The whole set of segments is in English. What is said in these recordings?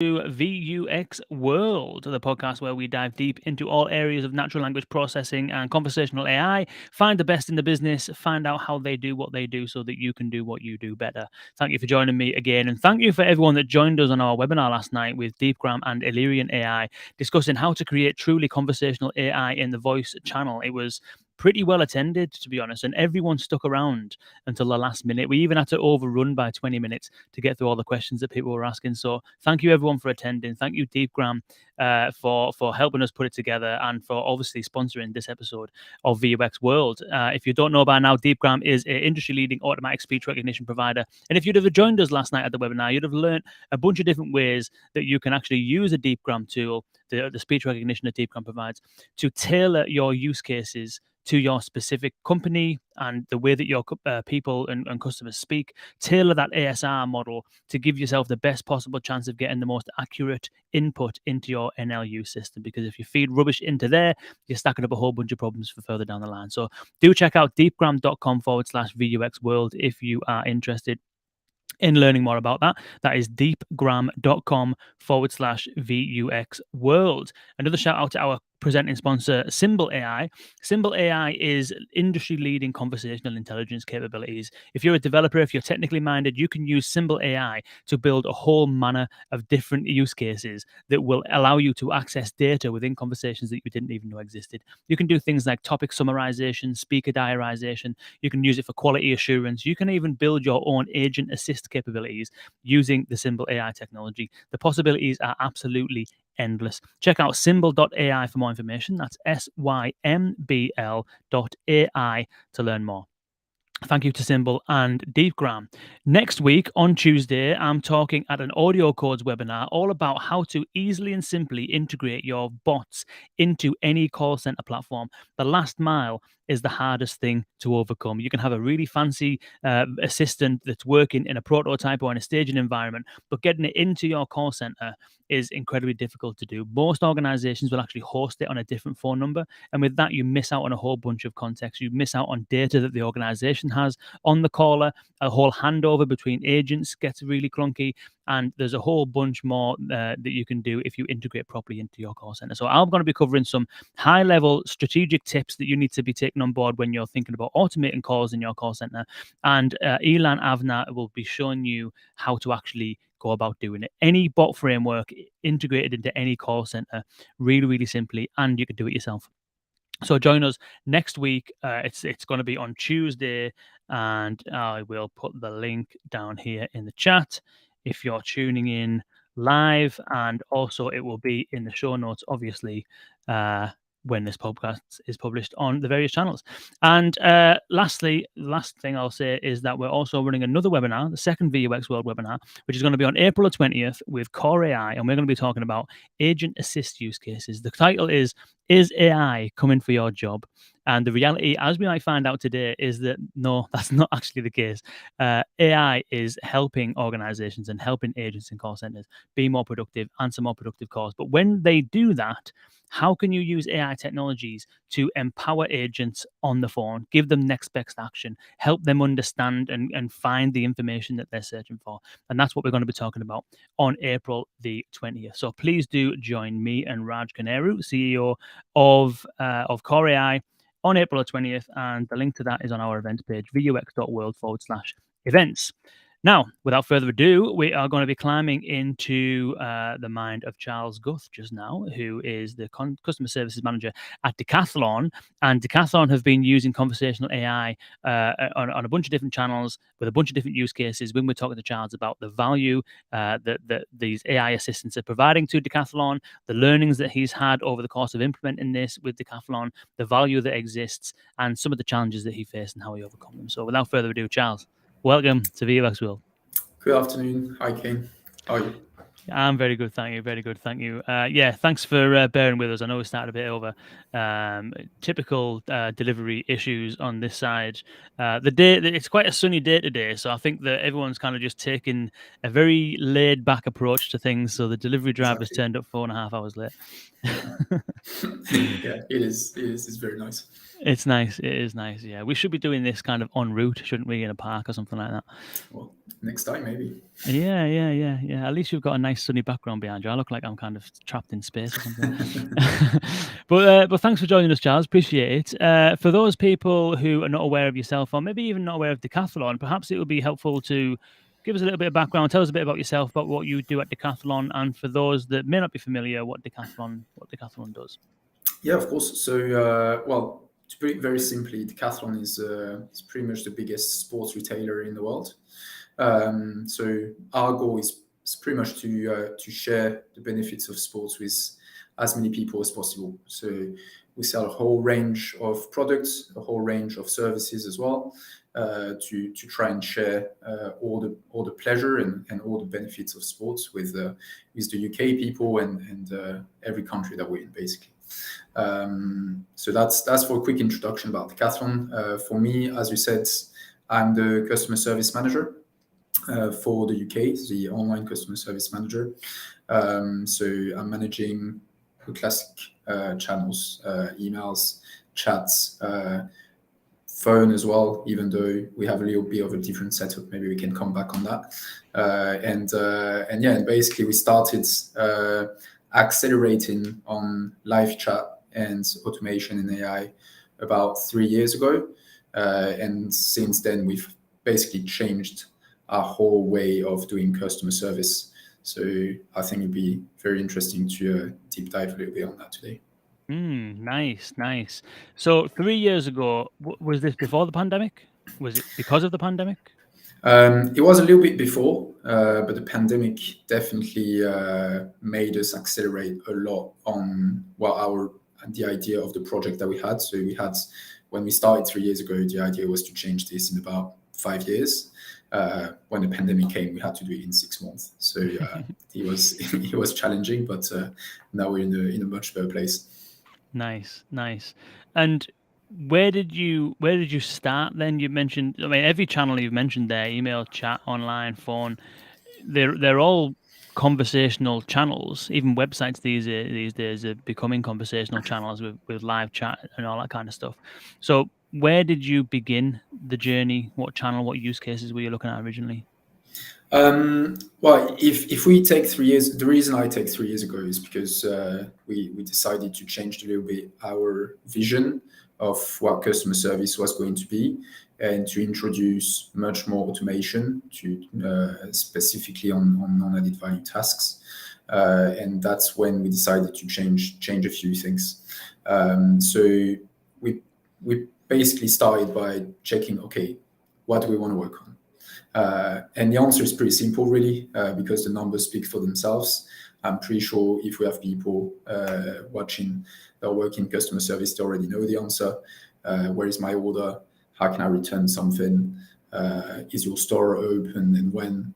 to VUX World, the podcast where we dive deep into all areas of natural language processing and conversational AI, find the best in the business, find out how they do what they do so that you can do what you do better. Thank you for joining me again, and thank you for everyone that joined us on our webinar last night with Deepgram and Illyrian AI, discussing how to create truly conversational AI in the voice channel. It was pretty well attended, to be honest, and everyone stuck around until the last minute. We even had to overrun by 20 minutes to get through all the questions that people were asking. So thank you everyone for attending. Thank you, Deepgram, for helping us put it together and for obviously sponsoring this episode of VUX World. If you don't know by now, Deepgram is an industry-leading automatic speech recognition provider. And if you'd have joined us last night at the webinar, you'd have learned a bunch of different ways that you can actually use a Deepgram tool, the speech recognition that Deepgram provides, to tailor your use cases to your specific company and the way that your people and customers speak. Tailor that ASR model to give yourself the best possible chance of getting the most accurate input into your NLU system. Because if you feed rubbish into there, you're stacking up a whole bunch of problems for further down the line. So do check out deepgram.com/VUX World if you are interested in learning more about that. That is deepgram.com/VUX World. Another shout out to our presenting sponsor, Symbl.ai. Symbl.ai is industry-leading conversational intelligence capabilities. If you're a developer, if you're technically minded, you can use Symbl.ai to build a whole manner of different use cases that will allow you to access data within conversations that you didn't even know existed. You can do things like topic summarization, speaker diarization. You can use it for quality assurance. You can even build your own agent assist capabilities using the Symbl.ai technology. The possibilities are absolutely endless. Check out symbl.ai for more information. That's symbl.ai to learn more. Thank you to Symbl and Deepgram. Next week on Tuesday, I'm talking at an audio codes webinar all about how to easily and simply integrate your bots into any call center platform. The last mile is the hardest thing to overcome. You can have a really fancy assistant that's working in a prototype or in a staging environment, but getting it into your call center is incredibly difficult to do. Most organizations will actually host it on a different phone number, and with that, you miss out on a whole bunch of context. You miss out on data that the organization has on the caller. A whole handover between agents gets really clunky, and there's a whole bunch more that you can do if you integrate properly into your call center. So I'm going to be covering some high-level strategic tips that you need to be taking on board when you're thinking about automating calls in your call center. And Ilan Avner will be showing you how to actually go about doing it. Any bot framework integrated into any call center, really, really simply, and you can do it yourself. So join us next week. It's going to be on Tuesday, and I will put the link down here in the chat if you're tuning in live, and also it will be in the show notes, obviously, when this podcast is published on the various channels. And lastly, last thing I'll say is that we're also running another webinar, the second VUX World webinar, which is going to be on April 20th with Core AI, and we're going to be talking about agent assist use cases. The title is AI coming for your job? And the reality, as we might find out today, is that no, that's not actually the case. AI is helping organizations and helping agents and call centers be more productive, answer more productive calls. But when they do that, how can you use AI technologies to empower agents on the phone, give them next best action, help them understand and find the information that they're searching for? And that's what we're going to be talking about on April the 20th. So please do join me and Raj Kaneru, CEO of Core AI, on April 20th. And the link to that is on our events page, vux.world/events. Now, without further ado, we are going to be climbing into the mind of Charles Guth just now, who is the customer services manager at Decathlon. And Decathlon have been using conversational AI on a bunch of different channels with a bunch of different use cases. When we're talking to Charles about the value that these AI assistants are providing to Decathlon, the learnings that he's had over the course of implementing this with Decathlon, the value that exists, and some of the challenges that he faced and how he overcome them. So without further ado, Charles, welcome to VUX World. Good afternoon. Hi, King. How are you? I'm very good, thank you. Very good, thank you. Yeah, thanks for bearing with us. I know we started a bit over. Typical delivery issues on this side. The day, it's quite a sunny day today, so I think that everyone's kind of just taking a very laid-back approach to things. So the delivery driver's turned up 4.5 hours late. Yeah, it is. It's very nice. It's nice. It is nice. Yeah, we should be doing this kind of en route, shouldn't we, in a park or something like that? Well, Next time, maybe. Yeah. At least you've got a nice sunny background behind you. I look like I'm kind of trapped in space or something. But thanks for joining us, Charles. Appreciate it. For those people who are not aware of yourself, or maybe even not aware of Decathlon, perhaps it would be helpful to give us a little bit of background. Tell us a bit about yourself, about what you do at Decathlon, and for those that may not be familiar, what Decathlon does. Yeah, of course. So, well, to put it very simply, Decathlon is pretty much the biggest sports retailer in the world. So our goal is pretty much to share the benefits of sports with as many people as possible. So we sell a whole range of products, a whole range of services as well, to try and share all the pleasure and all the benefits of sports with the UK people and every country that we're in, basically. So that's for a quick introduction about Decathlon. For me, as you said, I'm the customer service manager for the UK, the online customer service manager. So I'm managing the classic channels, emails, chats, phone as well, even though we have a little bit of a different setup. Maybe we can come back on that. And basically we started accelerating on live chat and automation and AI about 3 years ago. And since then, we've basically changed our whole way of doing customer service. So I think it'd be very interesting to deep dive a little bit on that today. Nice. So 3 years ago, was this before the pandemic? Was it because of the pandemic? It was a little bit before, but the pandemic definitely made us accelerate a lot on the idea of the project that we had. So when we started 3 years ago, the idea was to change this in about 5 years. When the pandemic came, we had to do it in 6 months. So it was challenging, but now we're in a much better place. Nice. And where did you start then? You mentioned, I mean, every channel you've mentioned there, email, chat, online, phone, they're all conversational channels. Even websites these days are becoming conversational channels with live chat and all that kind of stuff. So where did you begin the journey? What channel, what use cases were you looking at originally? Well, if we take 3 years, the reason I take 3 years ago is because we decided to change a little bit our vision of what customer service was going to be, and to introduce much more automation to specifically on non-added value tasks. And that's when we decided to change a few things. So we basically started by checking, okay, what do we want to work on? And the answer is pretty simple, really, because the numbers speak for themselves. I'm pretty sure if we have people watching that work in customer service, they already know the answer. Where is my order? How can I return something? Is your store open and when?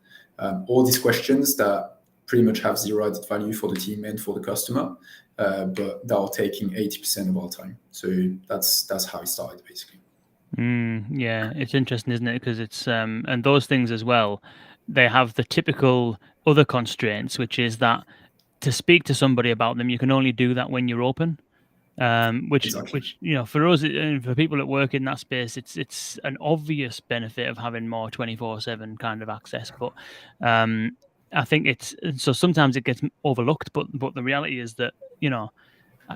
All these questions that pretty much have zero added value for the team and for the customer, but that are taking 80% of our time. So that's how it started, basically. Yeah, it's interesting, isn't it? Because it's and those things as well, they have the typical other constraints, which is that to speak to somebody about them, you can only do that when you're open. Exactly. Which for us and for people that work in that space, it's an obvious benefit of having more 24/7 kind of access. But I think it's so sometimes it gets overlooked. But the reality is that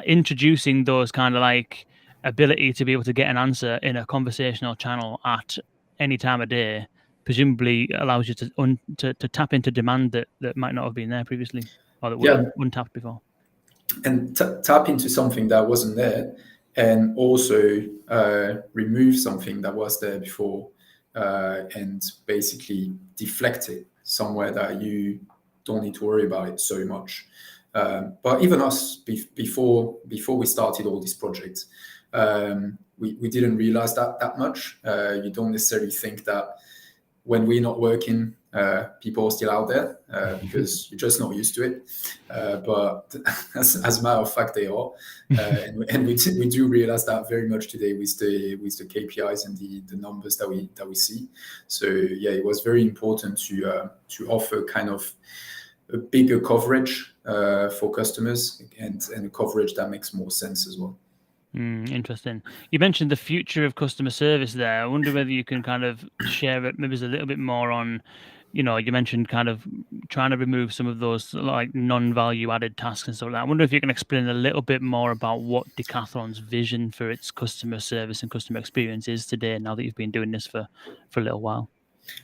introducing those kind of like ability to be able to get an answer in a conversational channel at any time of day presumably allows you to tap into demand that might not have been there previously or that were Yeah, untapped before. and tap into something that wasn't there, and also remove something that was there before, and basically deflect it somewhere that you don't need to worry about it so much. But even us, before we started all these projects, we didn't realize that much. You don't necessarily think that when we're not working, people are still out there because you're just not used to it. But as a matter of fact, they are, and we do realize that very much today with the KPIs and the numbers that we see. So yeah, it was very important to offer kind of a bigger coverage for customers and a coverage that makes more sense as well. Interesting. You mentioned the future of customer service there. I wonder whether you can kind of share it maybe a little bit more on, you mentioned kind of trying to remove some of those like non-value added tasks and stuff like that. I wonder if you can explain a little bit more about what Decathlon's vision for its customer service and customer experience is today, now that you've been doing this for a little while.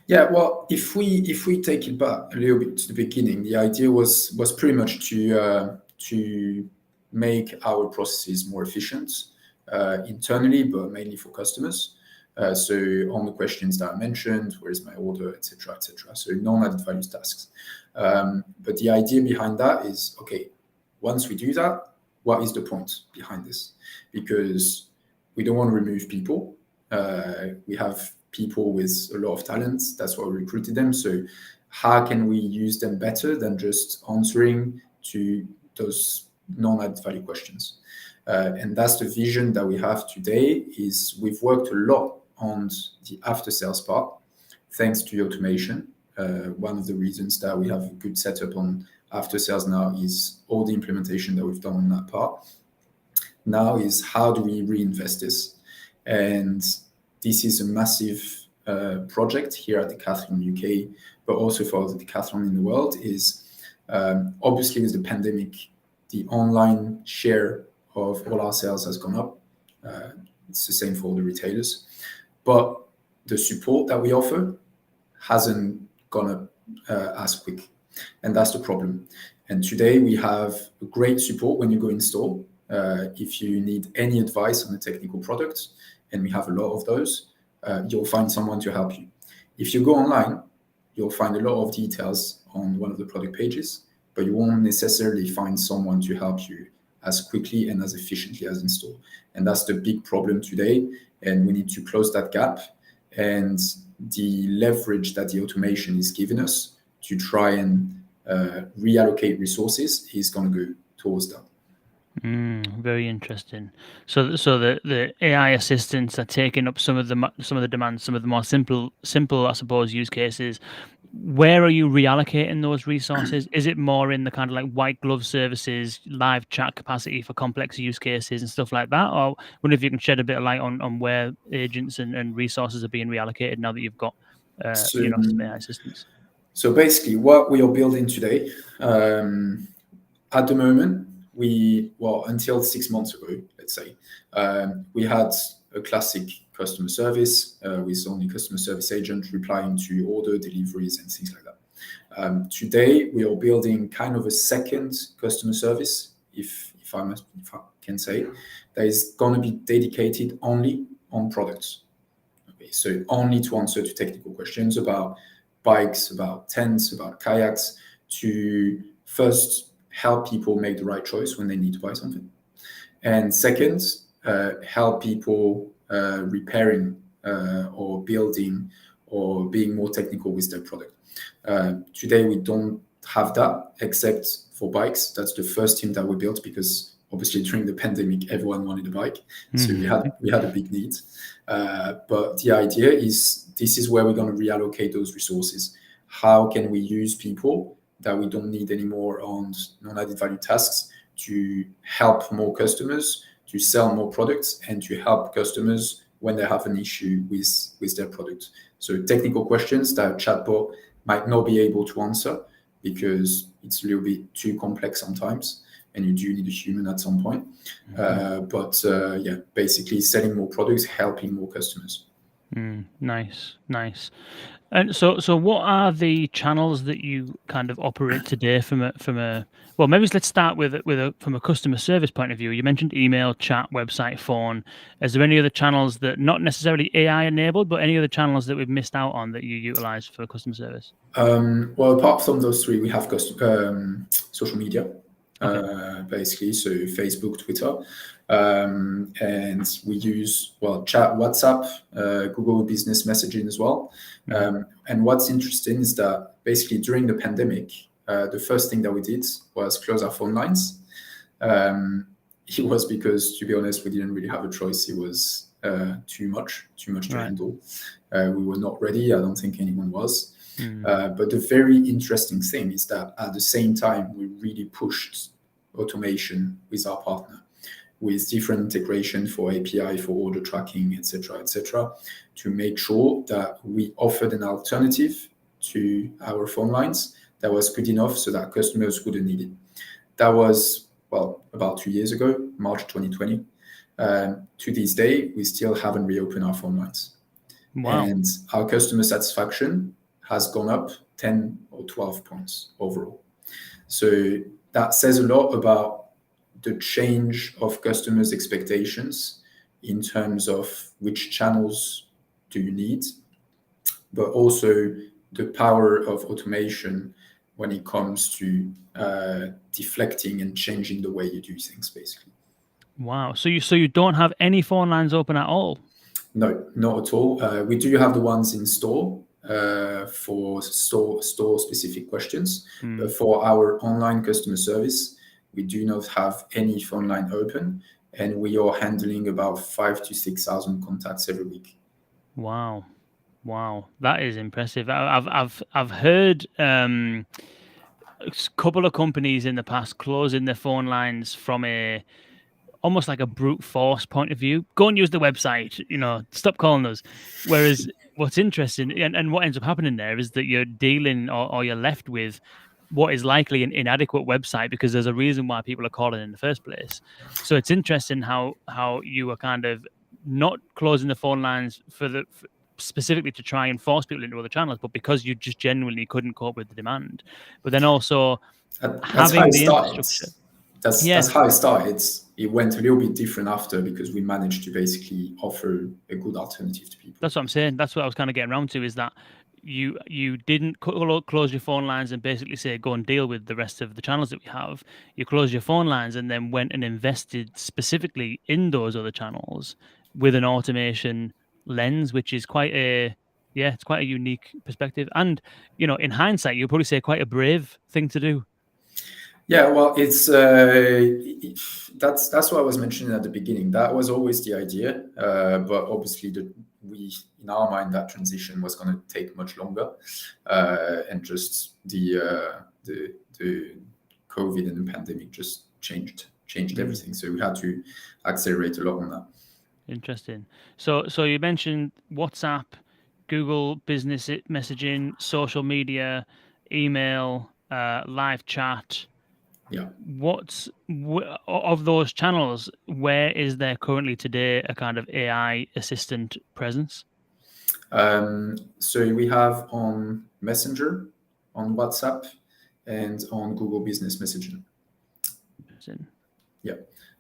Yeah, well, if we take it back a little bit to the beginning, the idea was pretty much to make our processes more efficient internally, but mainly for customers. So on the questions that I mentioned, where is my order, etc., etc. So non-added value tasks. But the idea behind that is, okay, once we do that, what is the point behind this? Because we don't want to remove people. We have people with a lot of talents. That's why we recruited them. So how can we use them better than just answering to those non-added value questions? And that's the vision that we have today. Is we've worked a lot on the after sales part, thanks to automation. One of the reasons that we have a good setup on after sales now is all the implementation that we've done on that part. Now is how do we reinvest this? And this is a massive project here at Decathlon UK, but also for the Decathlon in the world. Is obviously with the pandemic, the online share of all our sales has gone up. It's the same for all the retailers, but the support that we offer hasn't gone up as quick, and that's the problem. And today we have great support when you go in store. If you need any advice on a technical product, and we have a lot of those, you'll find someone to help you. If you go online, you'll find a lot of details on one of the product pages, but you won't necessarily find someone to help you as quickly and as efficiently as in store. And that's the big problem today. And we need to close that gap. And the leverage that the automation is giving us to try and reallocate resources is going to go towards that. Very interesting. So the AI assistants are taking up some of the demands, some of the more simple, I suppose, use cases. Where are you reallocating those resources? Is it more in the kind of like white glove services, live chat capacity for complex use cases and stuff like that? Or I wonder if you can shed a bit of light on where agents and resources are being reallocated now that you've got So, some AI assistants. so basically, what we are building today, at the moment, until 6 months ago, let's say, we had a classic customer service with only customer service agent replying to order deliveries and things like that. Today, we are building kind of a second customer service, if I can say, that is going to be dedicated only on products. Okay, so only to answer to technical questions about bikes, about tents, about kayaks, to first help people make the right choice when they need to buy something. And second, help people repairing or building or being more technical with their product. Today, we don't have that except for bikes. That's the first team that we built because obviously during the pandemic, everyone wanted a bike. So we had a big need. But the idea is this is where we're going to reallocate those resources. How can we use people that we don't need anymore on non-added value tasks to help more customers, to sell more products, and to help customers when they have an issue with their product. So technical questions that a chatbot might not be able to answer because it's a little bit too complex sometimes, and you do need a human at some point. But basically selling more products, helping more customers. Nice. And so what are the channels that you kind of operate today from a well, maybe let's start with from a customer service point of view. You mentioned email, chat, website, phone. Is there any other channels that not necessarily AI enabled, but any other channels that we've missed out on that you utilize for customer service? Well, apart from those three, we have social media. Okay. Basically, so Facebook, Twitter, and we use chat, WhatsApp, Google Business Messaging as well. And what's interesting is that basically during the pandemic, the first thing that we did was close our phone lines. It was because, to be honest, we didn't really have a choice. It was too much to handle. We were not ready. I don't think anyone was. But the very interesting thing is that at the same time, we really pushed automation with our partner. with different integration for API, for order tracking, etc., to make sure that we offered an alternative to our phone lines that was good enough so that customers wouldn't need it. That was, well, about 2 years ago, March 2020. To this day, we still haven't reopened our phone lines. Wow. And our customer satisfaction has gone up 10 or 12 points overall. So that says a lot about the change of customers' expectations in terms of which channels do you need, but also the power of automation when it comes to deflecting and changing the way you do things, basically. Wow. So you don't have any phone lines open at all? No, not at all. We do have the ones in store for store specific questions, but for our online customer service, we do not have any phone line open, and we are handling about 5,000 to 6,000 contacts every week. Wow, that is impressive. I've heard a couple of companies in the past closing their phone lines from almost like a brute force point of view. Go and use the website, stop calling us. Whereas what's interesting and what ends up happening there is that you're dealing or you're left with what is likely an inadequate website because there's a reason why people are calling in the first place. So it's interesting how you are kind of not closing the phone lines specifically to try and force people into other channels, but because you just genuinely couldn't cope with the demand. But then also that's how having it the started. infrastructure. That's how it started. It went a little bit different after because we managed to basically offer a good alternative to people. That's what I'm saying. That's what I was kind of getting around to, is that you didn't close your phone lines and basically say go and deal with the rest of the channels that we have. You closed your phone lines and then went and invested specifically in those other channels with an automation lens, which is it's quite a unique perspective. And in hindsight, you'll probably say quite a brave thing to do. Yeah, well, it's that's what I was mentioning at the beginning. That was always the idea, but obviously, in our mind that transition was going to take much longer, and just the COVID and the pandemic just changed everything. So we had to accelerate a lot on that. Interesting. So you mentioned WhatsApp, Google Business Messaging, social media, email, live chat. Yeah. Of those channels, where is there currently today a kind of AI assistant presence? So we have on Messenger, on WhatsApp, and on Google Business Messaging. Yeah.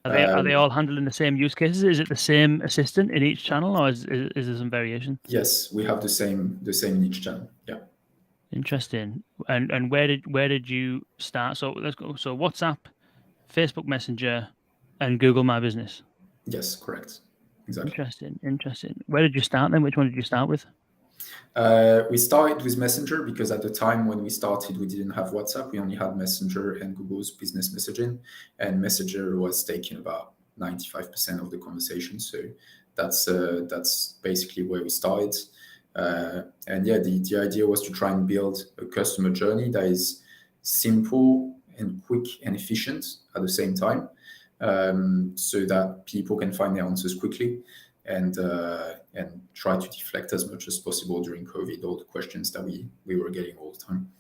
Are they all handling the same use cases? Is it the same assistant in each channel, or is there some variation? Yes, we have the same in each channel. Yeah. Interesting. And where did you start? So let's go. So WhatsApp, Facebook Messenger, and Google My Business. Yes, correct. Exactly. Interesting. Where did you start then? Which one did you start with? We started with Messenger because at the time when we started, we didn't have WhatsApp. We only had Messenger and Google's business messaging, and Messenger was taking about 95% of the conversation. So that's basically where we started. And yeah, the idea was to try and build a customer journey that is simple and quick and efficient at the same time, so that people can find their answers quickly and try to deflect as much as possible during COVID all the questions that we were getting all the time.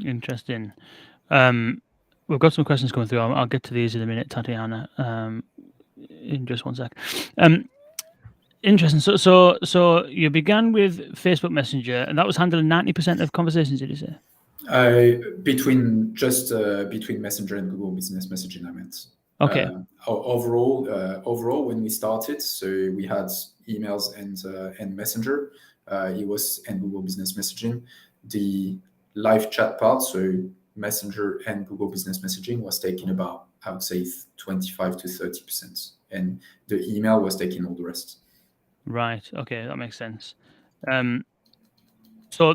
Interesting. We've got some questions coming through. I'll get to these in a minute, Tatiana. In just one sec. Interesting. So you began with Facebook Messenger, and that was handling 90% of conversations. Did you say? Between Messenger and Google Business Messaging, I meant. Okay. Overall, when we started, so we had emails and Messenger, and Google Business Messaging. The live chat part, so Messenger and Google Business Messaging, was taking about, I would say, 25 to 30%, and the email was taking all the rest. Right. Okay, that makes sense. So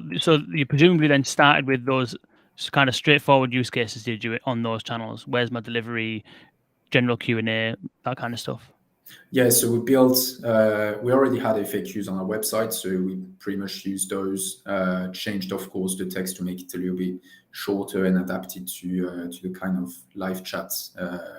you presumably then started with those kind of straightforward use cases, did you, on those channels? Where's my delivery, general Q&A, that kind of stuff? Yeah, so we already had FAQs on our website, so we pretty much used those, changed, of course, the text to make it a little bit shorter and adapted to the kind of live chat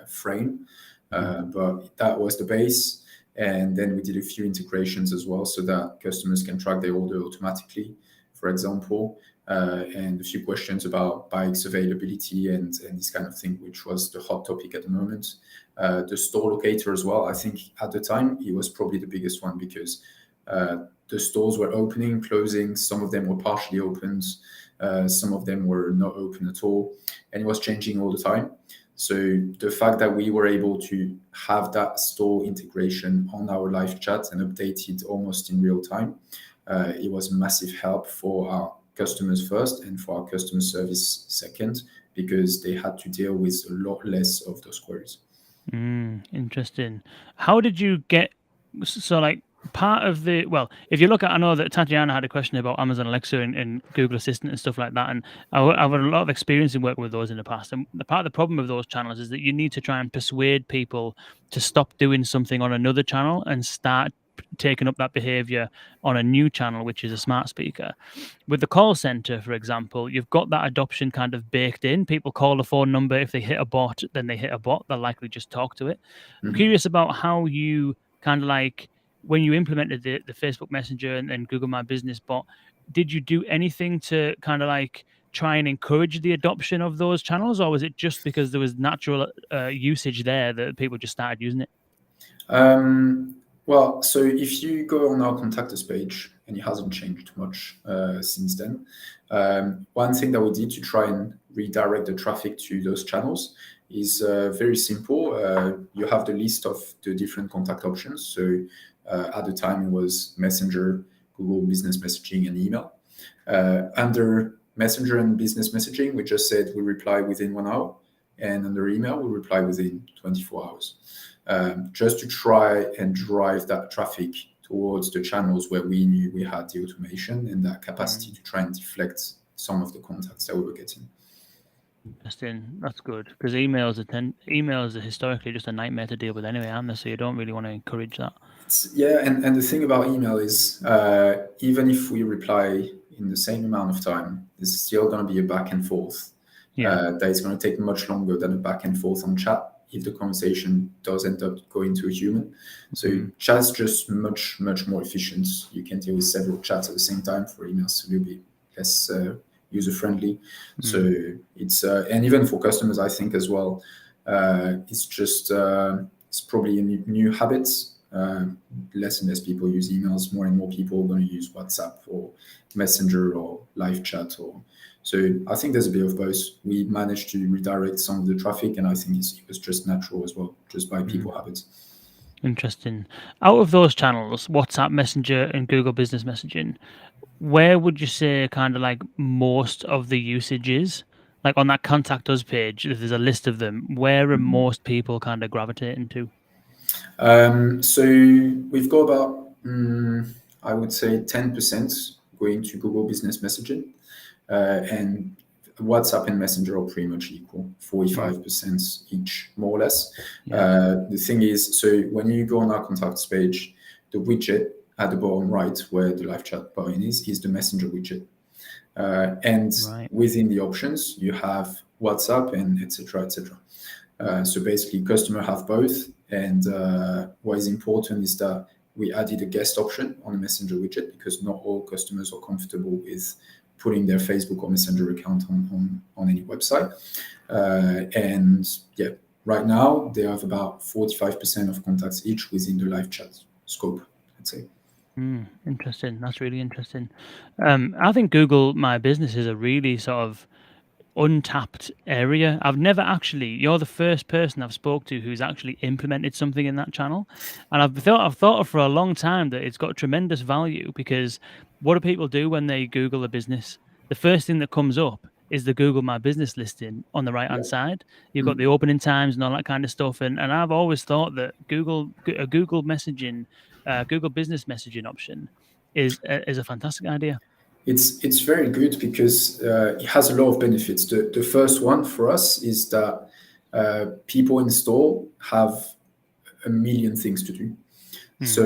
frame. But that was the base. And then we did a few integrations as well so that customers can track their order automatically, for example, and a few questions about bikes availability and this kind of thing, which was the hot topic at the moment. The store locator as well. I think at the time it was probably the biggest one because the stores were opening, closing. Some of them were partially opened. Some of them were not open at all. And it was changing all the time. So the fact that we were able to have that store integration on our live chat and update it almost in real time, it was a massive help for our customers first and for our customer service second, because they had to deal with a lot less of those queries. Interesting. How did you get so like part of the well, if you look at I know that Tatiana had a question about Amazon Alexa and Google Assistant and stuff like that, and I've had a lot of experience in working with those in the past. And the part of the problem of those channels is that you need to try and persuade people to stop doing something on another channel and start taking up that behavior on a new channel, which is a smart speaker. With the call center, for example, you've got that adoption kind of baked in. People call the phone number. If they hit a bot, then they hit a bot. They'll likely just talk to it. I'm curious about how you kind of like when you implemented the Facebook Messenger and Google My Business bot, did you do anything to kind of like try and encourage the adoption of those channels, or was it just because there was natural usage there that people just started using it? Well, so if you go on our contact us page, and it hasn't changed much since then, one thing that we did to try and redirect the traffic to those channels is very simple. You have the list of the different contact options. So at the time it was Messenger, Google Business Messaging, and email. Under Messenger and Business Messaging, we just said we reply within 1 hour, and under email, we reply within 24 hours. Just to try and drive that traffic towards the channels where we knew we had the automation and that capacity to try and deflect some of the contacts that we were getting. Interesting. That's good because emails are historically just a nightmare to deal with anyway, aren't they? So you don't really want to encourage that. Yeah, and the thing about email is even if we reply in the same amount of time, there's still going to be a back and forth. That is going to take much longer than a back and forth on chat if the conversation does end up going to a human. So chat's just much more efficient. You can deal with several chats at the same time. For emails a little bit less user-friendly. So it's and even for customers, I think as well, it's just it's probably a new habit. Less and less people use emails. More and more people are going to use WhatsApp or Messenger or live chat. So I think there's a bit of both. We managed to redirect some of the traffic, and I think it was just natural as well, just by people habits. Interesting. Out of those channels, WhatsApp, Messenger, and Google Business Messaging, where would you say kind of like most of the usage is? Like on that contact us page, if there's a list of them, where are most people kind of gravitating to? So we've got about, I would say, 10% going to Google Business Messaging, and WhatsApp and Messenger are pretty much equal, 45% each, more or less. The thing is, so when you go on our contacts page, the widget at the bottom right, where the live chat button is the Messenger widget. And within the options, you have WhatsApp and etc. etc. So basically, customers have both. And what is important is that we added a guest option on the Messenger widget because not all customers are comfortable with putting their Facebook or Messenger account on any website. And yeah, right now they have about 45% of contacts each within the live chat scope, I'd say. Interesting. That's really interesting. I think Google My Business is a really sort of untapped area. You're the first person I've spoke to who's actually implemented something in that channel. And I've thought for a long time that it's got tremendous value because what do people do when they Google a business? The first thing that comes up is the Google My Business listing on the right hand side. You've got the opening times and all that kind of stuff. And I've always thought that Google messaging, Google business messaging option is a fantastic idea. It's very good because it has a lot of benefits. The first one for us is that people in store have a million things to do. So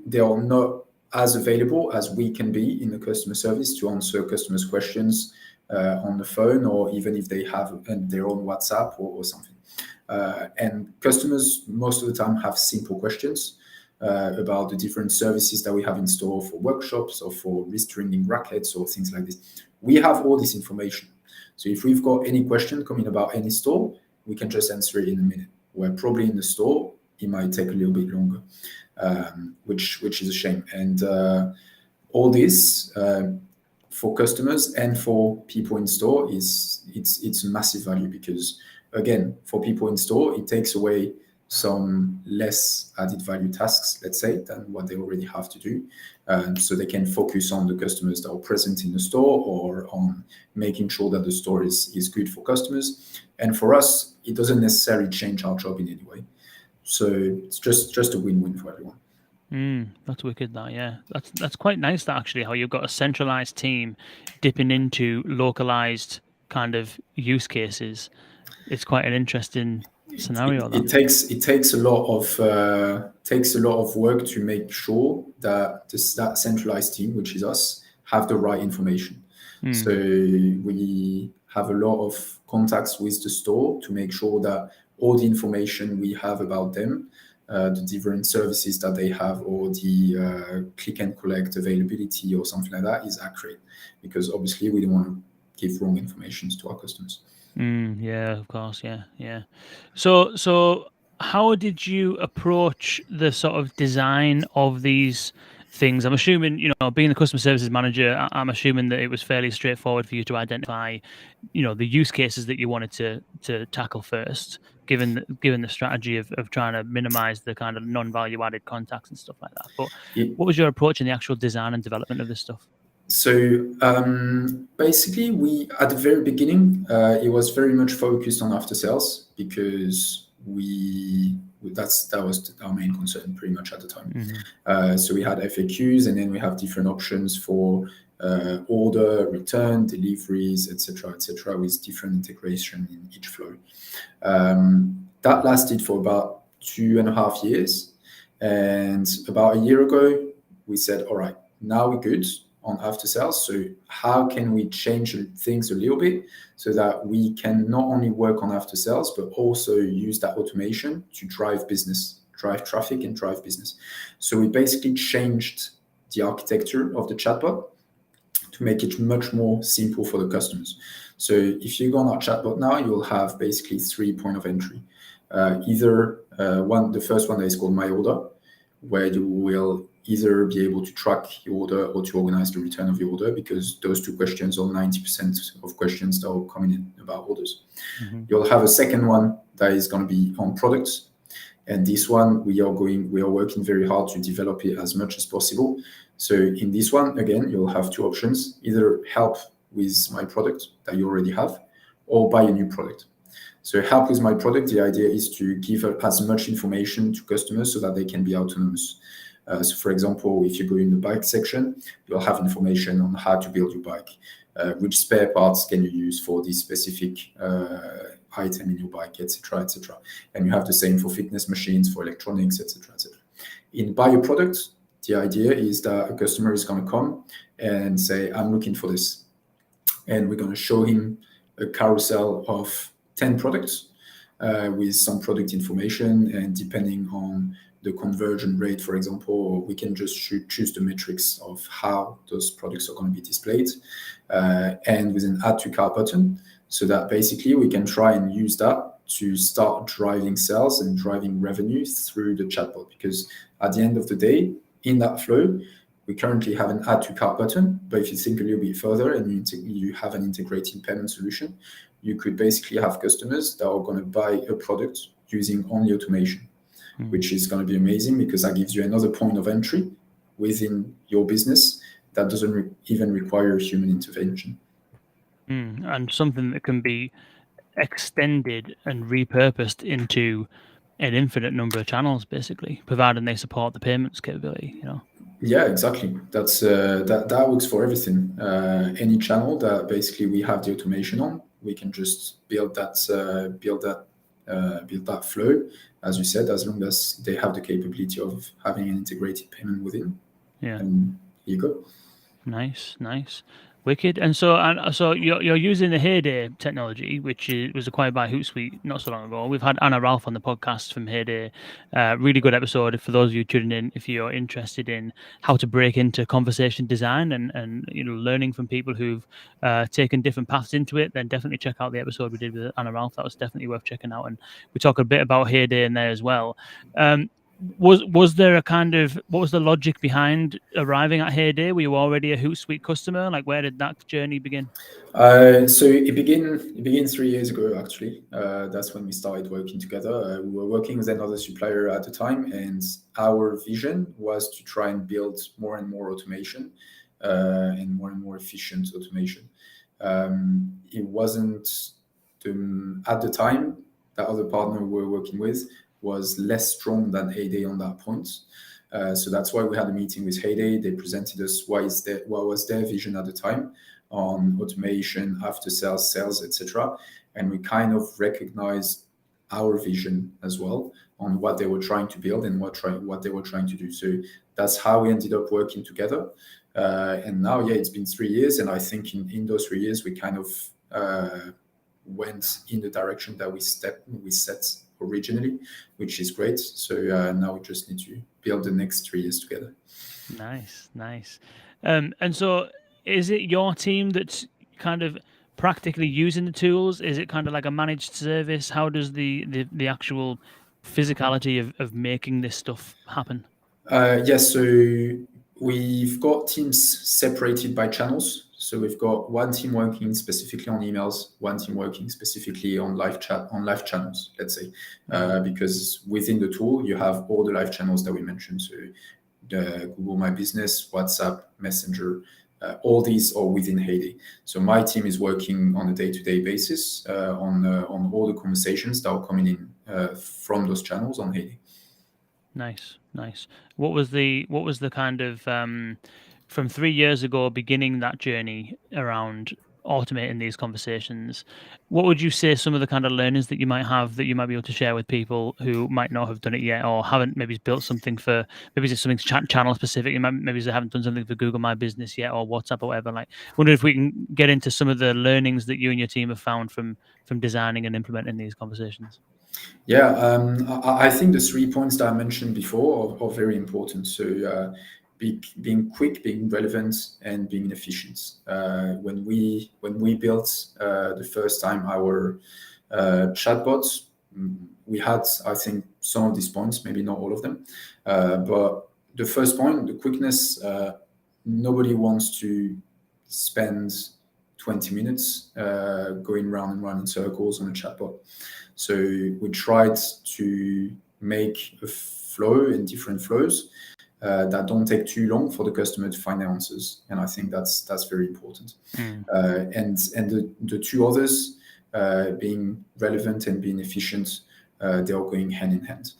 they are not as available as we can be in the customer service to answer customers' questions on the phone, or even if they have their own WhatsApp or something. And customers most of the time have simple questions about the different services that we have in store for workshops or for restringing rackets or things like this. We have all this information. So if we've got any question coming about any store, we can just answer it in a minute. Where probably in the store, it might take a little bit longer, which is a shame. And all this for customers and for people in store it's massive value, because again, for people in store, it takes away some less added value tasks, let's say, than what they already have to do. So they can focus on the customers that are present in the store, or on making sure that the store is good for customers. And for us, it doesn't necessarily change our job in any way. So it's just a win-win for everyone. That's wicked. That, yeah, that's quite nice. That actually, how you've got a centralized team dipping into localized kind of use cases. It's quite an interesting scenario. It takes a lot of work to make sure that that centralized team, which is us, have the right information. So we have a lot of contacts with the store to make sure that all the information we have about them, the different services that they have, or the click and collect availability or something like that, is accurate, because obviously we don't want to give wrong information to our customers. Yeah, of course. Yeah. So how did you approach the sort of design of these things? I'm assuming, being the customer services manager, I'm assuming that it was fairly straightforward for you to identify, the use cases that you wanted to tackle first, given the strategy of trying to minimize the kind of non-value added contacts and stuff like that. But what was your approach in the actual design and development of this stuff? So basically, we at the very beginning, it was very much focused on after sales, because that was our main concern pretty much at the time. So we had FAQs, and then we have different options for order, return, deliveries, etc., with different integration in each flow. That lasted for about 2.5 years, and about a year ago, we said, all right, now we're good on after sales. So how can we change things a little bit so that we can not only work on after sales, but also use that automation to drive business, drive traffic, and drive business. So we basically changed the architecture of the chatbot to make it much more simple for the customers. So if you go on our chatbot now, you'll have basically 3 points of entry. The first one is called My Order, where you will either be able to track your order or to organize the return of your order, because those two questions are 90% of questions that are coming in about orders. You'll have a second one that is going to be on products. And this one, we are working very hard to develop it as much as possible. So in this one, again, you'll have two options: either help with my product that you already have, or buy a new product. So help with my product, the idea is to give as much information to customers so that they can be autonomous. So for example, if you go in the bike section, you'll have information on how to build your bike, which spare parts can you use for this specific item in your bike, etc. And you have the same for fitness machines, for electronics, etc. In buy a product, the idea is that a customer is going to come and say, I'm looking for this. And we're going to show him a carousel of 10 products with some product information, and depending on the conversion rate, for example, we can just choose the metrics of how those products are going to be displayed, and with an add to cart button, so that basically we can try and use that to start driving sales and driving revenue through the chatbot. Because at the end of the day, in that flow, we currently have an add to cart button, but if you think a little bit further and you have an integrated payment solution, you could basically have customers that are going to buy a product using only automation, which is going to be amazing, because that gives you another point of entry within your business that doesn't even require human intervention. And something that can be extended and repurposed into an infinite number of channels, basically, providing they support the payments capability. Yeah, exactly. That works for everything. Any channel that basically we have the automation on, we can just build that flow, as you said, as long as they have the capability of having an integrated payment within. Yeah. And here you go. Nice. Wicked. And so you're using the Heyday technology, which was acquired by Hootsuite not so long ago. We've had Anna Ralph on the podcast from Heyday. Really good episode for those of you tuning in. If you're interested in how to break into conversation design and learning from people who've taken different paths into it, then definitely check out the episode we did with Anna Ralph. That was definitely worth checking out. And we talk a bit about Heyday in there as well. Was there a kind of what was the logic behind arriving at Heyday? Were you already a Hootsuite customer? Like, where did that journey begin? So it began 3 years ago actually. That's when we started working together. We were working with another supplier at the time, and our vision was to try and build more and more automation and more efficient automation. It wasn't at the time that other partner we were working with was less strong than Heyday on that point. So that's why we had a meeting with Heyday. They presented us what was their vision at the time on automation, after sales, etc. And we kind of recognized our vision as well on what they were trying to build and what they were trying to do. So that's how we ended up working together. And now, yeah, it's been 3 years, and I think in those 3 years we kind of went in the direction that we set originally, which is great. So now we just need to build the next 3 years together. Nice, nice. And so, is it your team that's kind of practically using the tools? Is it kind of like a managed service? How does the actual physicality of making this stuff happen? Yes, so we've got teams separated by channels. So we've got one team working specifically on emails, one team working specifically on live channels, let's say, because within the tool you have all the live channels that we mentioned. So Google My Business, WhatsApp, Messenger, all these are within Heyday. So my team is working on a day-to-day basis on all the conversations that are coming in from those channels on Heyday. Nice, nice. What was the kind of from 3 years ago, beginning that journey around automating these conversations? What would you say some of the kind of learnings that you might have that you might be able to share with people who might not have done it yet or haven't maybe built something for maybe it's something channel specific, maybe they haven't done something for Google My Business yet or WhatsApp or whatever. Like, wonder if we can get into some of the learnings that you and your team have found from designing and implementing these conversations. Yeah, I think the 3 points that I mentioned before are very important. So being quick, being relevant, and being efficient. When we built the first time our chatbots, we had, I think, some of these points, maybe not all of them, but the first point, the quickness. Nobody wants to spend 20 minutes going round and round in circles on a chatbot. So we tried to make a flow in different flows that don't take too long for the customer to find the answers, and I think that's very important. And the two others, being relevant and being efficient, they are going hand in hand.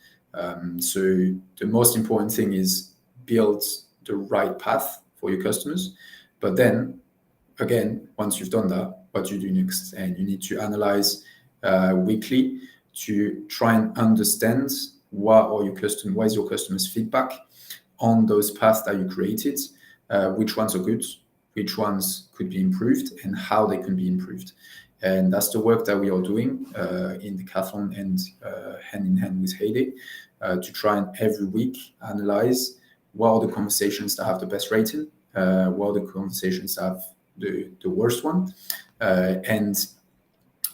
So the most important thing is build the right path for your customers, but then again, once you've done that, what do you do next? And you need to analyze weekly to try and understand what is your customers' feedback on those paths that you created, which ones are good, which ones could be improved, and how they can be improved. And that's the work that we are doing in Decathlon and hand in hand with Heyday to try and every week analyze what are the conversations that have the best rating, what are the conversations that have the worst one, and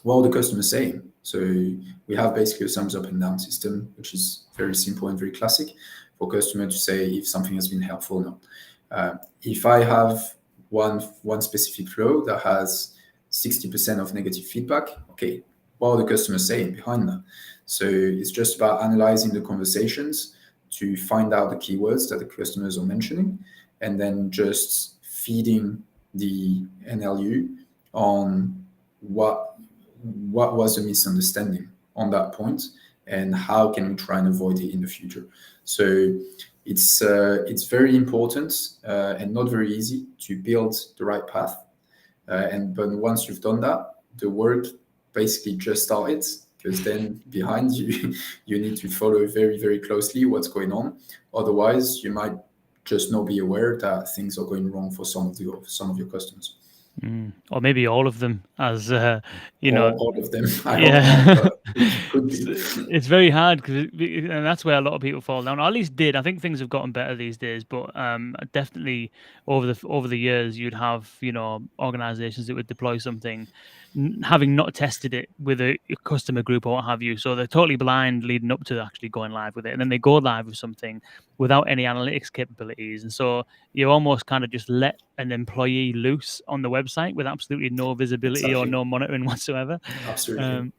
what are the customers saying. So we have basically a thumbs up and down system, which is very simple and very classic for customer to say if something has been helpful or not. If I have one specific flow that has 60% of negative feedback, okay, what are the customers saying behind that? So it's just about analyzing the conversations to find out the keywords that the customers are mentioning, and then just feeding the NLU on what was the misunderstanding on that point and how can we try and avoid it in the future. So it's very important and not very easy to build the right path. But once you've done that, the work basically just started, because then behind you, you need to follow very, very closely what's going on. Otherwise, you might just not be aware that things are going wrong for some of your customers. Or maybe all of them, as you know. All of them. I hope not, Yeah. but it could be. It's very hard and that's where a lot of people fall down. Or at least did. I think things have gotten better these days, but definitely over the years, you'd have organizations that would deploy something, having not tested it with a customer group or what have you. So they're totally blind leading up to actually going live with it, and then they go live with something without any analytics capabilities, and so you almost kind of just let an employee loose on the website with absolutely no visibility or Exactly. no monitoring whatsoever. Absolutely. Um,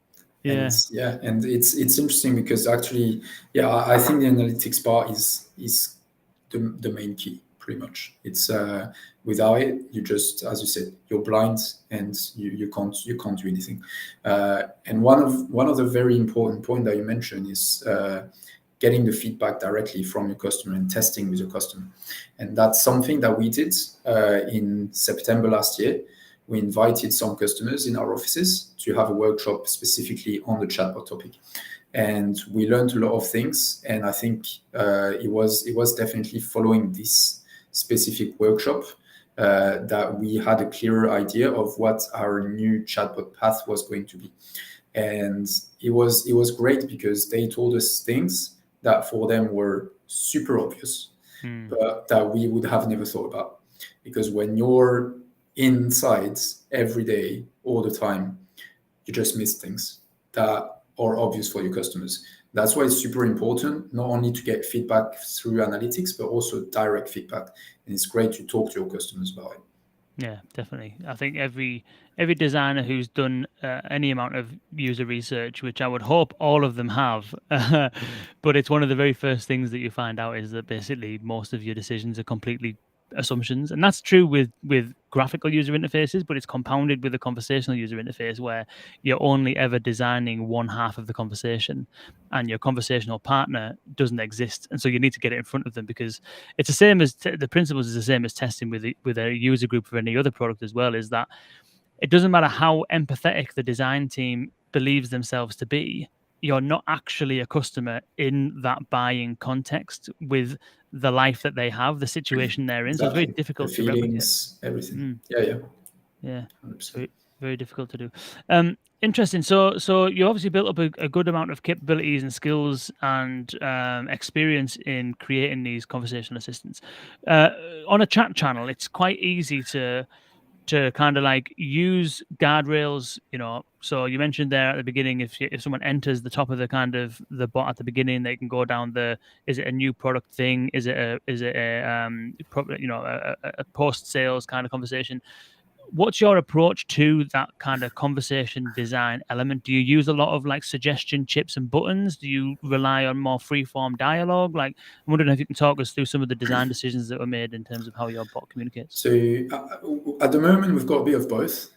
And yeah. yeah, and it's interesting because actually, yeah, I think the analytics part is the main key, pretty much. It's without it, you just, as you said, you're blind and you can't do anything. And one of the very important point that you mentioned is getting the feedback directly from your customer and testing with your customer. And that's something that we did in September last year. We invited some customers in our offices to have a workshop specifically on the chatbot topic. And we learned a lot of things. And I think it was definitely following this specific workshop that we had a clearer idea of what our new chatbot path was going to be. And it was great because they told us things that for them were super obvious, Mm. but that we would have never thought about. Because when you're inside every day, all the time, you just miss things that are obvious for your customers. That's why it's super important, not only to get feedback through analytics, but also direct feedback. And it's great to talk to your customers about it. Yeah, definitely. I think every designer who's done any amount of user research, which I would hope all of them have, but it's one of the very first things that you find out is that basically most of your decisions are completely assumptions, and that's true with graphical user interfaces, but it's compounded with a conversational user interface where you're only ever designing one half of the conversation, and your conversational partner doesn't exist, and so you need to get it in front of them because it's the same as the principles is the same as testing with a user group for any other product as well. Is that it doesn't matter how empathetic the design team believes themselves to be, you're not actually a customer in that buying context with the life that they have, the situation they're in. So it's very Exactly. The difficult to replicate. feelings, everything. Mm, Yeah, yeah, yeah, 100%. very very difficult to do. Interesting. So you obviously built up a good amount of capabilities and skills and experience in creating these conversational assistants. Uh, on a chat channel, it's quite easy to kind of like use guardrails, so you mentioned there at the beginning, if someone enters the top of the kind of the bot at the beginning, they can go down the, is it a new product thing, is it a a post sales kind of conversation. What's your approach to that kind of conversation design element? Do you use a lot of like suggestion chips and buttons? Do you rely on more free form dialogue? Like, I'm wondering if you can talk us through some of the design decisions that were made in terms of how your bot communicates. So at the moment, we've got a bit of both.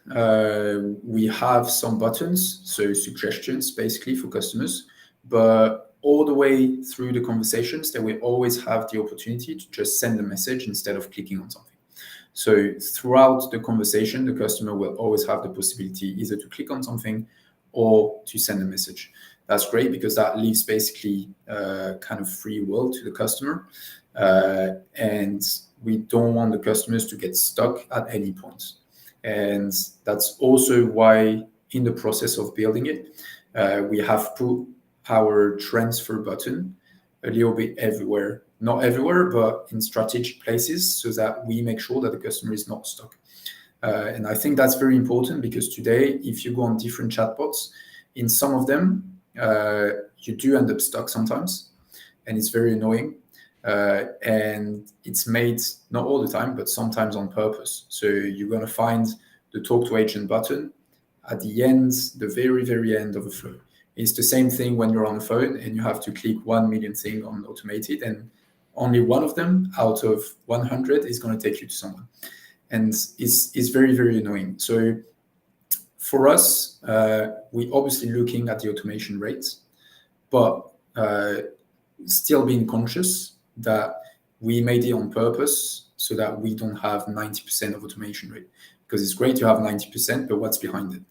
We have some buttons, so suggestions basically for customers, but all the way through the conversations, they will always have the opportunity to just send a message instead of clicking on something. So throughout the conversation, the customer will always have the possibility either to click on something or to send a message. That's great because that leaves basically kind of free will to the customer. And we don't want the customers to get stuck at any point. And that's also why in the process of building it, we have put our transfer button a little bit everywhere. Not everywhere, but in strategic places so that we make sure that the customer is not stuck. And I think that's very important because today, if you go on different chatbots, in some of them, you do end up stuck sometimes, and it's very annoying. And it's made not all the time, but sometimes on purpose. So you're going to find the talk to agent button at the end, the very, very end of a flow. It's the same thing when you're on the phone and you have to click 1 million thing on automated, and only one of them out of 100 is going to take you to someone. And it's very, very annoying. So for us, we're obviously looking at the automation rates, but still being conscious that we made it on purpose so that we don't have 90% of automation rate. Because it's great to have 90%, but what's behind it?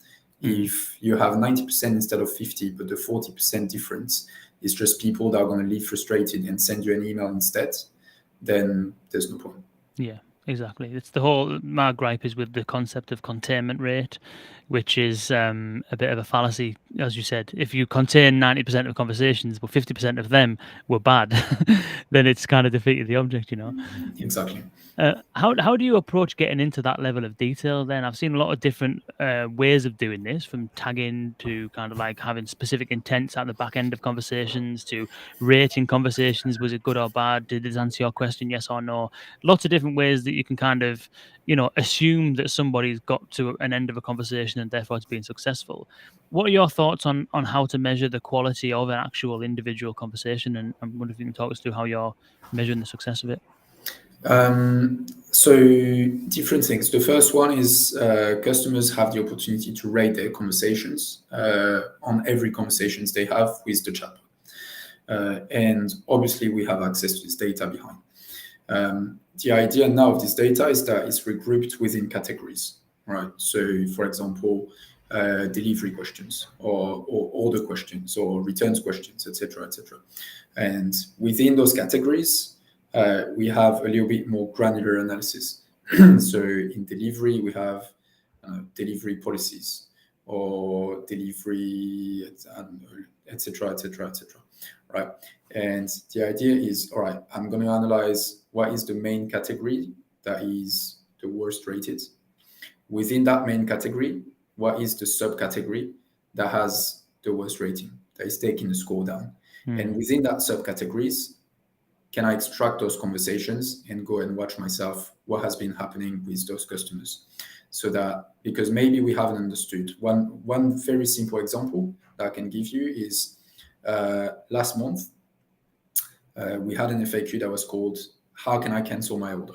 If you have 90% instead of 50, but the 40% difference is just people that are going to leave frustrated and send you an email instead, then there's no point. Yeah. Exactly. It's the whole my gripe is with the concept of containment rate, which is a bit of a fallacy, as you said. If you contain 90% of conversations, but 50% of them were bad, then it's kind of defeated the object, you know. Exactly. How do you approach getting into that level of detail then? I've seen a lot of different ways of doing this, from tagging to kind of like having specific intents at the back end of conversations to rating conversations. Was it good or bad? Did this answer your question, yes or no? Lots of different ways that you can kind of, assume that somebody's got to an end of a conversation and therefore it's been successful. What are your thoughts on how to measure the quality of an actual individual conversation? And I wonder if you can talk us through how you're measuring the success of it. So different things. The first one is customers have the opportunity to rate their conversations on every conversations they have with the chat. And obviously we have access to this data behind. The idea now of this data is that it's regrouped within categories, right? So for example, delivery questions or order questions or returns questions, etc., etc. And within those categories, we have a little bit more granular analysis. So in delivery, we have delivery policies or delivery, etc., etc., etc. Right? And the idea is, all right, I'm going to analyze what is the main category that is the worst rated. Within that main category, what is the subcategory that has the worst rating, that is taking the score down? And within that subcategories, can I extract those conversations and go and watch myself what has been happening with those customers? So that, because maybe we haven't understood. One very simple example that I can give you is last month, we had an FAQ that was called, how can I cancel my order?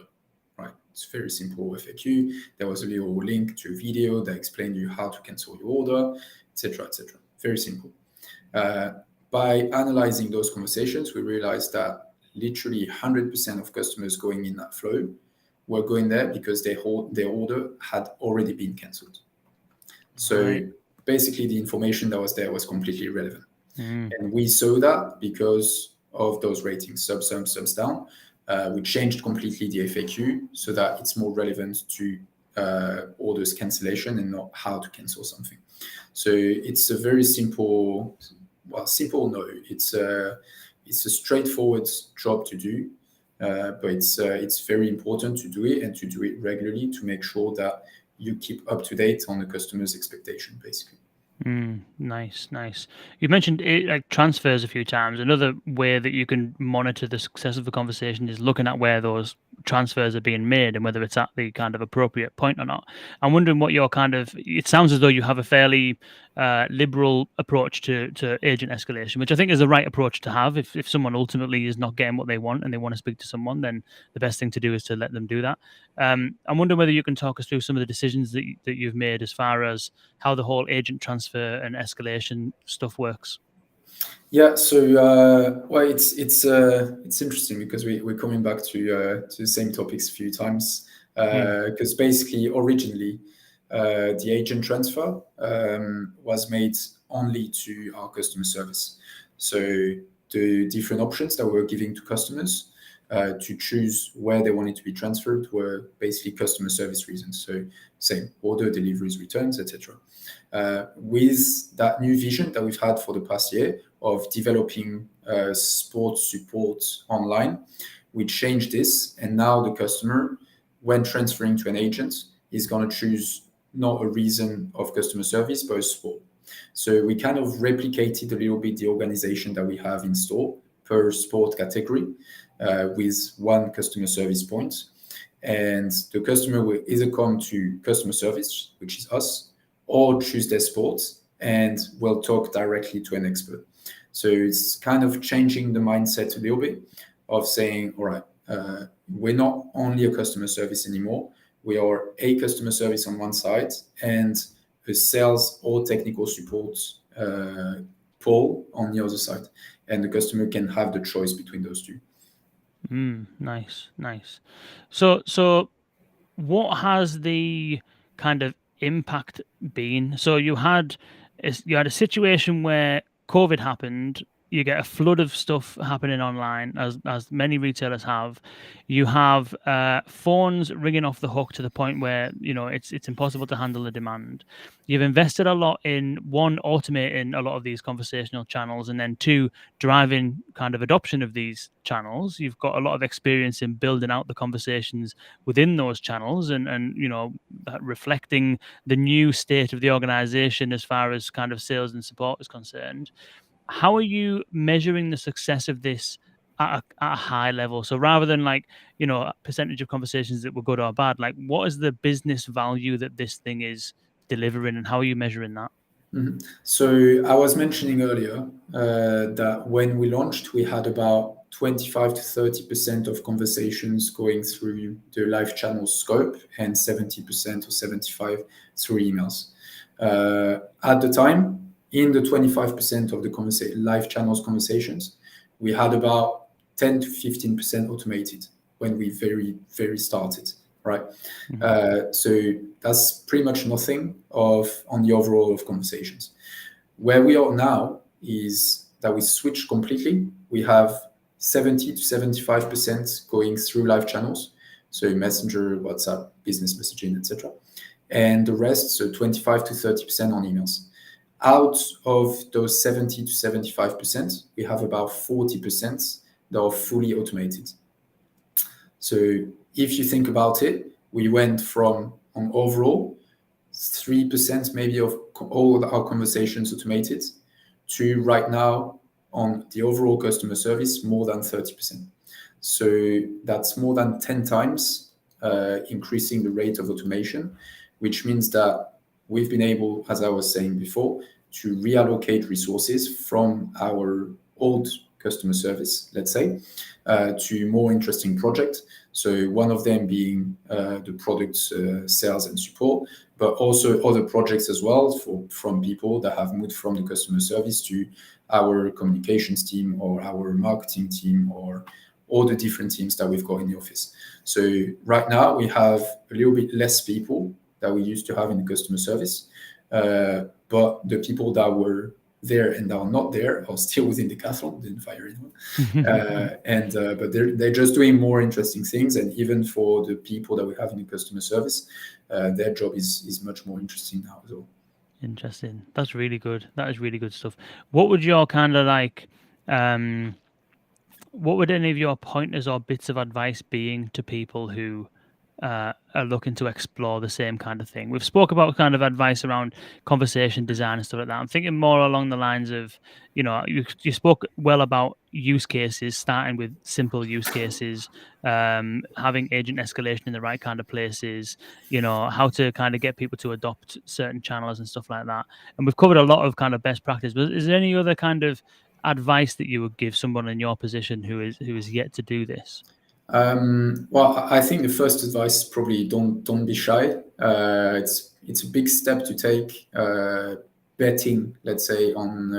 Right? It's a very simple FAQ. There was a little link to a video that explained you how to cancel your order, etc., etc. Very simple. By analyzing those conversations, we realized that literally 100% of customers going in that flow were going there because their order had already been cancelled. So Right. basically the information that was there was completely irrelevant. And we saw that because of those ratings, subs down. We changed completely the FAQ so that it's more relevant to orders cancellation and not how to cancel something. So it's a very simple, no, it's a straightforward job to do, but it's very important to do it and to do it regularly to make sure that you keep up to date on the customer's expectation, basically. Nice, nice. You mentioned it, like transfers a few times. Another way that you can monitor the success of the conversation is looking at where those transfers are being made and whether it's at the kind of appropriate point or not. I'm wondering what your kind of. It sounds as though you have a fairly liberal approach to agent escalation, which I think is the right approach to have. If someone ultimately is not getting what they want and they want to speak to someone, then the best thing to do is to let them do that. I'm wondering whether you can talk us through some of the decisions that you've made as far as how the whole agent transfer and escalation stuff works. Yeah, so well, it's interesting because we're coming back to the same topics a few times because basically originally the agent transfer was made only to our customer service. So the different options that we were giving to customers to choose where they wanted to be transferred were basically customer service reasons. So same order, deliveries, returns, etc. With that new vision that we've had for the past year of developing sports support online, we changed this, and now the customer, when transferring to an agent, is going to choose not a reason of customer service, but a sport. So we kind of replicated a little bit the organization that we have in store per sport category with one customer service point. And the customer will either come to customer service, which is us, or choose their sport and will talk directly to an expert. So it's kind of changing the mindset a little bit of saying, all right, we're not only a customer service anymore. We are a customer service on one side and a sales or technical support pole on the other side. And the customer can have the choice between those two. Nice, nice. So what has the kind of impact been? So you had a situation where COVID happened, you get a flood of stuff happening online, as many retailers have. You have phones ringing off the hook to the point where it's impossible to handle the demand. You've invested a lot in, one, automating a lot of these conversational channels, and then two, driving kind of adoption of these channels. You've got a lot of experience in building out the conversations within those channels, and reflecting the new state of the organization as far as kind of sales and support is concerned. How are you measuring the success of this at a high level? So rather than like, a percentage of conversations that were good or bad, like what is the business value that this thing is delivering, and how are you measuring that? Mhm. So I was mentioning earlier that when we launched, we had about 25 to 30% of conversations going through the live channel scope and 70% or 75 through emails. At the time, in the 25% of the live channels conversations, we had about 10 to 15% automated when we very started, right? So that's pretty much nothing on the overall of conversations. Where we are now is that we switched completely. We have 70 to 75% going through live channels, so Messenger, WhatsApp, business messaging, etc. And the rest, so 25 to 30% on emails. Out of those 70 to 75%, we have about 40% that are fully automated. So if you think about it, we went from on overall 3% maybe of all our conversations automated to right now on the overall customer service more than 30%. So that's more than 10 times increasing the rate of automation, which means that we've been able, as I was saying before, to reallocate resources from our old customer service, let's say, to more interesting projects. So one of them being the product sales and support, but also other projects as well from people that have moved from the customer service to our communications team or our marketing team or all the different teams that we've got in the office. So right now we have a little bit less people that we used to have in the customer service, but the people that were there and that are not there are still within Decathlon, didn't fire anyone. But they're just doing more interesting things. And even for the people that we have in the customer service, their job is much more interesting now as well. Interesting. That's really good. That is really good stuff. What would your kind of like, what would any of your pointers or bits of advice being to people who are looking to explore the same kind of thing? We've spoke about kind of advice around conversation design and stuff like that. I'm thinking more along the lines of, you spoke well about use cases, starting with simple use cases, having agent escalation in the right kind of places, how to kind of get people to adopt certain channels and stuff like that. And we've covered a lot of kind of best practice, but is there any other kind of advice that you would give someone in your position who is yet to do this? Well, I think the first advice is probably don't be shy. It's a big step to take, betting, let's say, on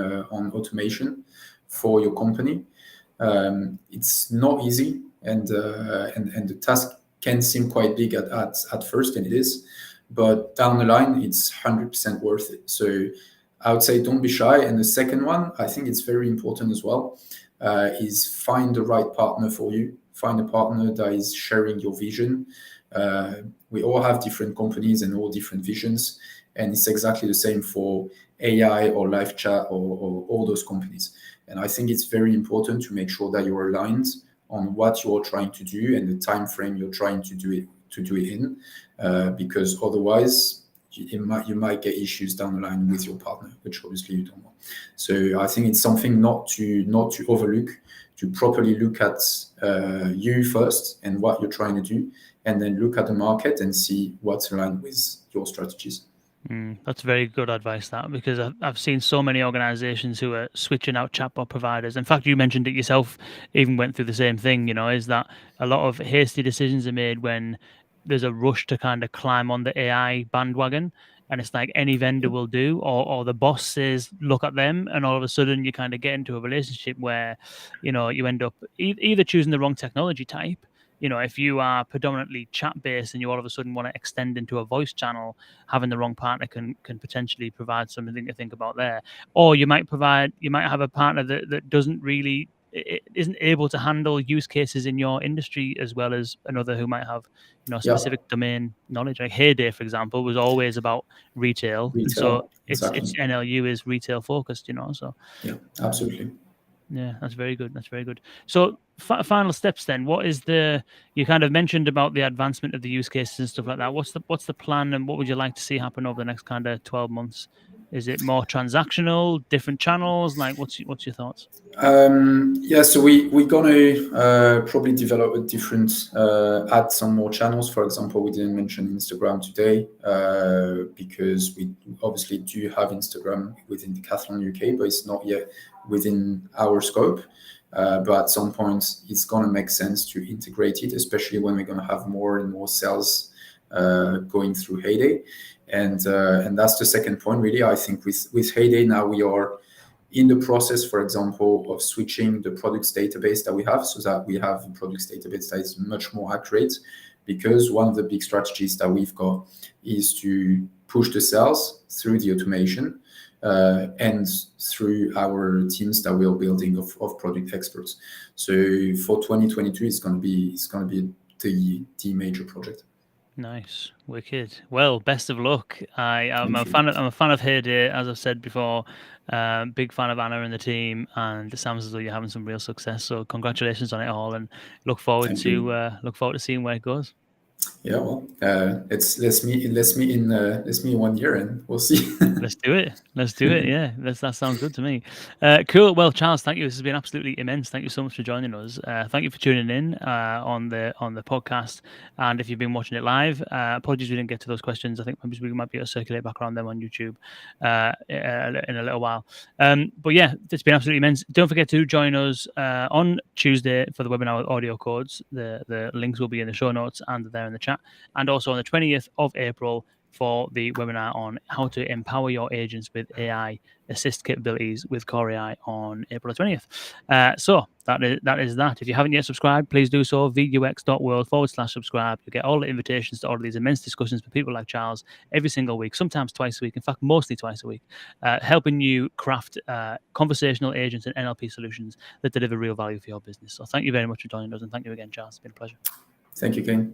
automation for your company. It's not easy, and the task can seem quite big at first, and it is, but down the line, it's 100% worth it. So I would say don't be shy. And the second one, I think it's very important as well, is find the right partner for you. Find a partner that is sharing your vision. We all have different companies and all different visions, and it's exactly the same for AI or live chat or all those companies. And I think it's very important to make sure that you're aligned on what you're trying to do and the time frame you're trying to do it in, because otherwise you might get issues down the line with your partner, which obviously you don't want. So I think it's something not to overlook, to properly look at you first and what you're trying to do, and then look at the market and see what's aligned with your strategies. That's very good advice, that, because I've seen so many organizations who are switching out chatbot providers. In fact, you mentioned it yourself, even went through the same thing, is that a lot of hasty decisions are made when there's a rush to kind of climb on the AI bandwagon. And it's like any vendor will do, or the boss says, look at them. And all of a sudden you kind of get into a relationship where, you end up either choosing the wrong technology type, if you are predominantly chat based and you all of a sudden want to extend into a voice channel, having the wrong partner can potentially provide something to think about there. Or you might have a partner that doesn't really isn't able to handle use cases in your industry as well as another who might have Yeah, specific domain knowledge. Like Heyday, for example, was always about retail, and so retail, exactly. its NLU is retail focused. So Yeah, absolutely. yeah, that's very good. That's very good. So final steps then. What is you kind of mentioned about the advancement of the use cases and stuff like that. What's the plan, and what would you like to see happen over the next kind of 12 months? Is it more transactional, different channels? Like, what's your thoughts? Yeah, so we're gonna probably develop a different, add some more channels. For example, we didn't mention Instagram today because we obviously do have Instagram within Decathlon UK, but it's not yet within our scope. But at some point, it's gonna make sense to integrate it, especially when we're gonna have more and more sales going through Heyday, and that's the second point. Really, I think with Heyday now we are in the process, for example, of switching the products database that we have so that we have a products database that is much more accurate, because one of the big strategies that we've got is to push the sales through the automation and through our teams that we are building of product experts. So for 2022, it's going to be the major project. Nice, wicked. Well, best of luck. I'm Thank a you. fan. I'm a fan of Heyday, as I've said before. Big fan of Anna and the team, and it sounds as though you're having some real success. So congratulations on it all, and look forward Thank you. to seeing where it goes. Yeah, well, let's meet in 1 year and we'll see. Let's do it. Let's do it. Yeah, that sounds good to me. Cool. Well, Charles, thank you. This has been absolutely immense. Thank you so much for joining us. Thank you for tuning in on the podcast. And if you've been watching it live, apologies we didn't get to those questions. I think maybe we might be able to circulate back around them on YouTube in a little while. But yeah, it's been absolutely immense. Don't forget to join us on Tuesday for the webinar with audio codes. The links will be in the show notes and there in the chat. And also on the 20th of April for the webinar on how to empower your agents with AI assist capabilities with Core AI on April 20th. So that is that. If you haven't yet subscribed, please do so. VUX.world/subscribe. You get all the invitations to all of these immense discussions with people like Charles every single week, sometimes twice a week, in fact, mostly twice a week, helping you craft conversational agents and NLP solutions that deliver real value for your business. So thank you very much for joining us, and thank you again, Charles. It's been a pleasure. Thank you, Ken.